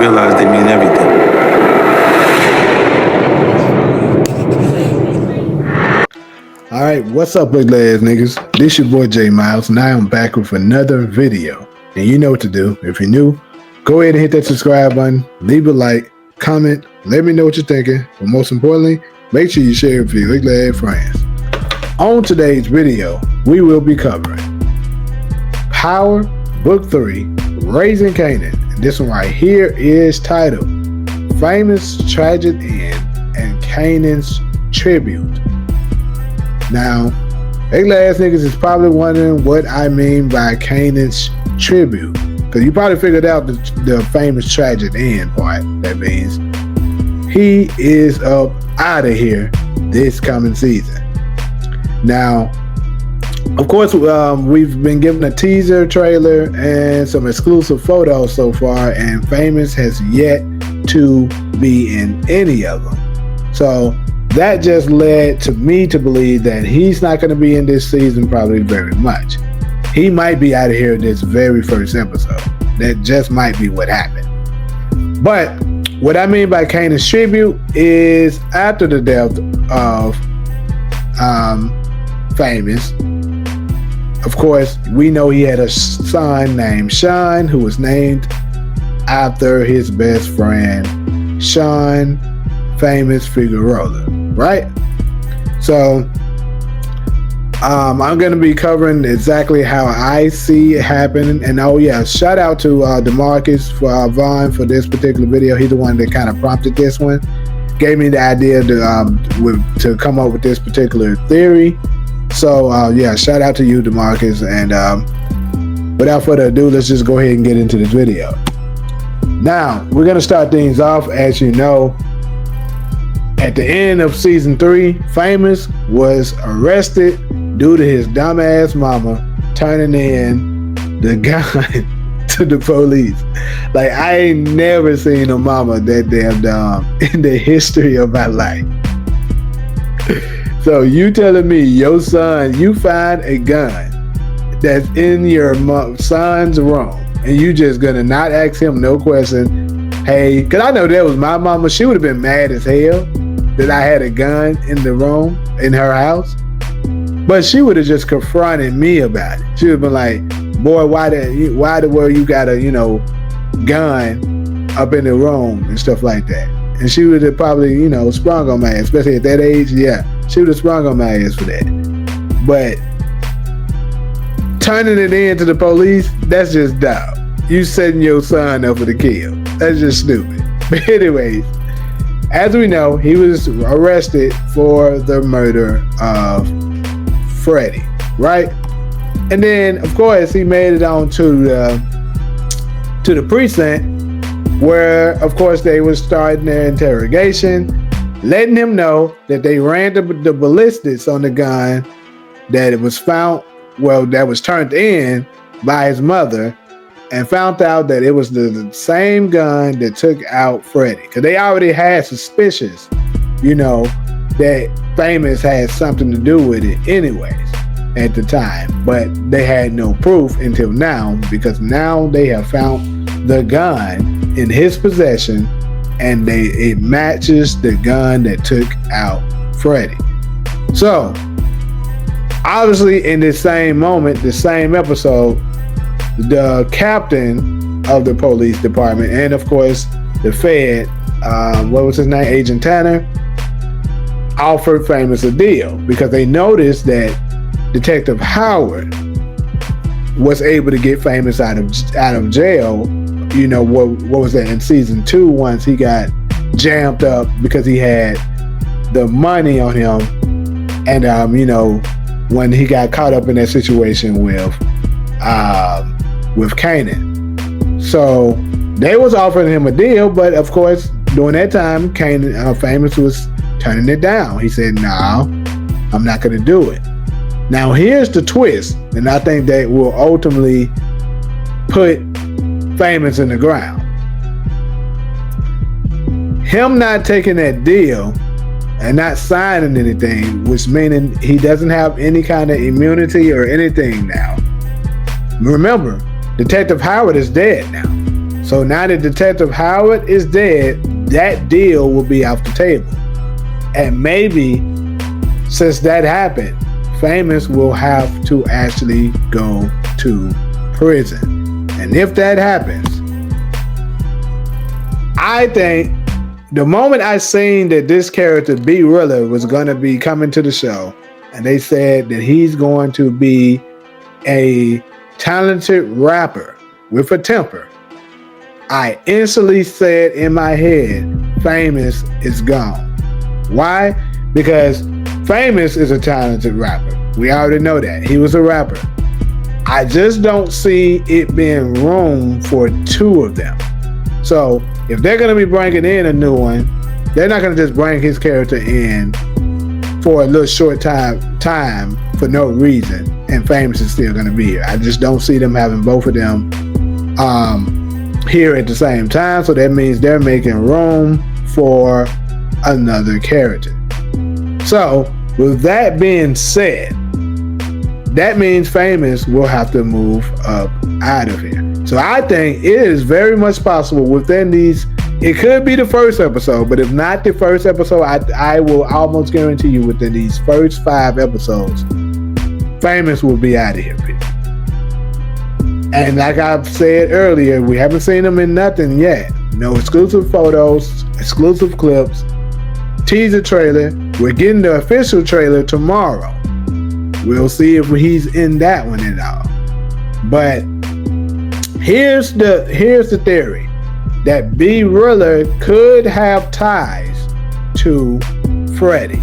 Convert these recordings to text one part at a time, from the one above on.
realize they mean everything. Alright, what's up, ugly ass niggas? This your boy J Miles, and I am back with another video. And you know what to do. If you're new, go ahead and hit that subscribe button, leave a like, comment, let me know what you're thinking. But most importantly, make sure you share it with your ugly ass friends. On today's video, we will be covering Power, Book 3, Raising Kanan. And this one right here is titled Famous Tragic End and Kanan's Tribute. Now, ugly ass niggas is probably wondering what I mean by Kanan's tribute. Because you probably figured out the famous tragic end part. That means he is up out of here this coming season. Now, of course, we've been given a teaser trailer and some exclusive photos so far, and Famous has yet to be in any of them. So that just led to me to believe that he's not going to be in this season probably very much. He might be out of here this very first episode. That just might be what happened. But what I mean by Kanan's tribute is after the death of Famous, of course, we know he had a son named Sean, who was named after his best friend, Sean Famous Figueroa, right? So I'm going to be covering exactly how I see it happening. And oh yeah, shout out to DeMarcus Vaughn for this particular video. He's the one that kind of prompted this one, gave me the idea to come up with this particular theory. So yeah, shout out to you, DeMarcus. And without further ado, let's just go ahead and get into this video. Now, we're going to start things off. As you know, at the end of season 3, Famous was arrested due to his dumbass mama turning in the gun to the police. Like, I ain't never seen a mama that damn dumb in the history of my life. So you telling me your son, you find a gun that's in your son's room, and you just gonna not ask him no question? Hey, cause I know that was my mama. She would have been mad as hell that I had a gun in the room in her house, but she would have just confronted me about it. She would have been like, boy, why the world you got a, gun up in the room and stuff like that. And she would have probably, sprung on my ass, especially at that age. Yeah, she would have sprung on my ass for that. But turning it in to the police, that's just dumb. You setting your son up for the kill. That's just stupid. But anyways, as we know, he was arrested for the murder of Freddie, right? And then, of course, he made it on to the precinct, where, of course, they were starting their interrogation, letting him know that they ran the ballistics on the gun that it was found, that was turned in by his mother, and found out that it was the same gun that took out Freddie. Because they already had suspicions, that Famous had something to do with it anyways at the time. But they had no proof until now, because now they have found the gun in his possession, and it matches the gun that took out Freddie. So, obviously in this same moment, the same episode, the captain of the police department, and of course the Fed, what was his name, Agent Tanner, offered Famous a deal because they noticed that Detective Howard was able to get Famous out of jail. What was that, in season 2, once he got jammed up because he had the money on him, and when he got caught up in that situation with Kanan. So they was offering him a deal, but of course during that time, Kanan, Famous was turning it down. He said, "No, I'm not going to do it." Now here's the twist, and I think that will ultimately put Famous in the ground. Him not taking that deal and not signing anything, which meaning he doesn't have any kind of immunity or anything now. Remember, Detective Howard is dead now. So now that Detective Howard is dead, that deal will be off the table. And maybe since that happened, Famous will have to actually go to prison. And if that happens, I think the moment I seen that this character, B Rilla, was going to be coming to the show, and they said that he's going to be a talented rapper with a temper, I instantly said in my head, Famous is gone. Why? Because Famous is a talented rapper. We already know that. He was a rapper. I just don't see it being room for two of them. So if they're going to be bringing in a new one, they're not going to just bring his character in for a little short time for no reason, and Famous is still going to be here. I just don't see them having both of them here at the same time. So that means they're making room for another character. So with that being said, that means Famous will have to move up out of here. So I think it is very much possible within these, it could be the first episode, but if not the first episode, I will almost guarantee you within these first 5 episodes, Famous will be out of here, people. And like I've said earlier, we haven't seen him in nothing yet. No exclusive photos, exclusive clips, teaser trailer. We're getting the official trailer tomorrow. We'll see if he's in that one at all. But here's the theory that B Rilla could have ties to Freddie.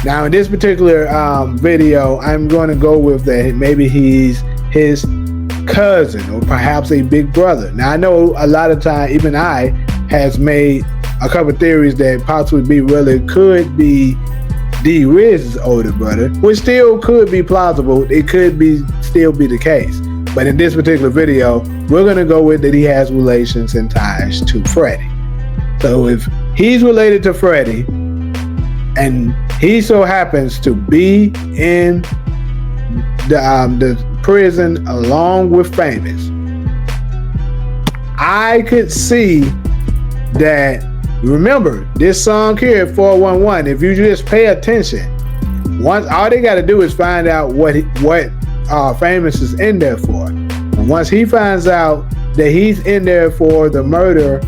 Now in this particular video, I'm going to go with that maybe he's his cousin or perhaps a big brother. Now I know a lot of time, even I has made a couple theories that possibly B Rilla could be D Riz's older brother, which still could be plausible. It could be still be the case. But in this particular video, we're going to go with that he has relations and ties to Freddie. So if he's related to Freddie and he so happens to be in the prison along with Famous, I could see that. Remember, this song here at 411, if you just pay attention, once all they got to do is find out what Famous is in there for. And once he finds out that he's in there for the murder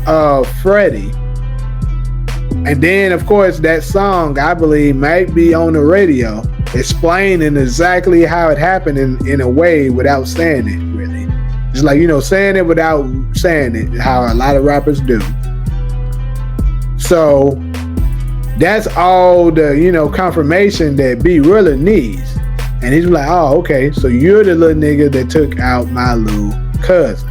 of Freddie, and then of course that song I believe might be on the radio explaining exactly how it happened in a way without saying it, really. Just like, saying it without saying it, how a lot of rappers do. So that's all the, confirmation that B Rilla needs. And he's like, oh, okay, so you're the little nigga that took out my little cousin.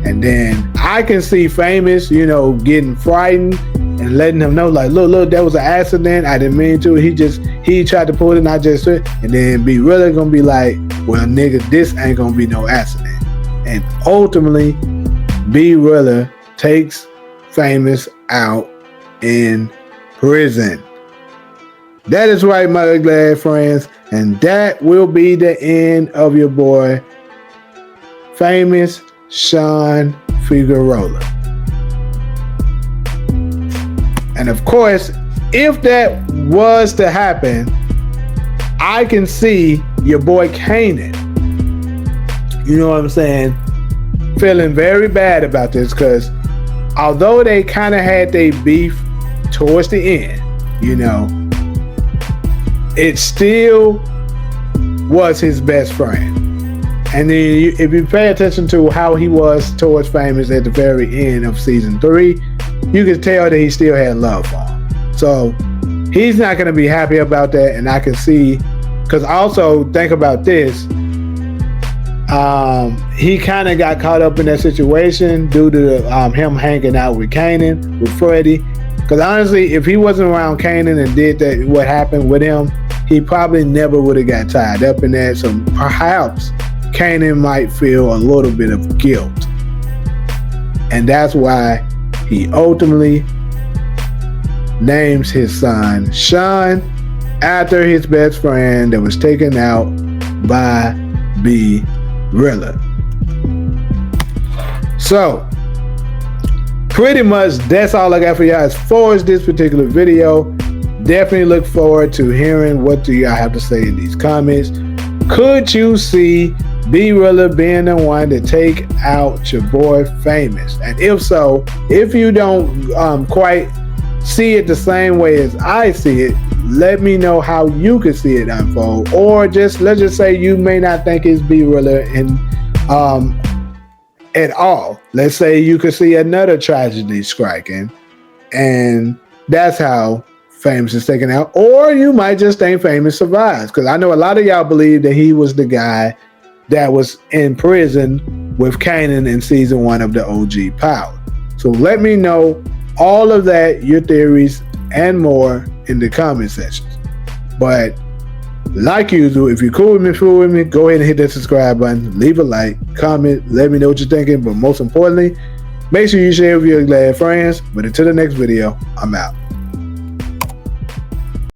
And then I can see Famous, getting frightened and letting him know, like, look, that was an accident. I didn't mean to. He tried to pull it and I just did. And then B Rilla gonna be like, well, nigga, this ain't gonna be no accident. And ultimately, B Rilla takes Famous out in prison. That is right, my glad friends, and that will be the end of your boy Famous Sean Figueroa. And of course, if that was to happen, I can see your boy Kanan, you know what I'm saying, feeling very bad about this, because although they kind of had their beef towards the end, it still was his best friend. And then if you pay attention to how he was towards Famous at the very end of season 3, you could tell that he still had love for him. So he's not going to be happy about that. And I can see, because also think about this, he kind of got caught up in that situation due to him hanging out with Kanan, with Freddie. Because honestly, if he wasn't around Kanan and did that, what happened with him, he probably never would have got tied up in that. So perhaps Kanan might feel a little bit of guilt. And that's why he ultimately names his son Sean after his best friend that was taken out by B Rilla. So pretty much that's all I got for y'all as far as this particular video. Definitely look forward to hearing what do y'all have to say in these comments. Could you see B Rilla being the one to take out your boy Famous? And if so, if you don't quite see it the same way as I see it, let me know how you could see it unfold. Or just let's just say you may not think it's B Rilla in at all. Let's say you could see another tragedy striking, and that's how Famous is taken out. Or you might just think Famous survives, because I know a lot of y'all believe that he was the guy that was in prison with Kanan in season 1 of the OG Power. So let me know all of that, your theories and more in the comment sections. But like usual, if you're cool with me, go ahead and hit that subscribe button, leave a like, comment, let me know what you're thinking. But most importantly, make sure you share with your glad friends. But until the next video, I'm out.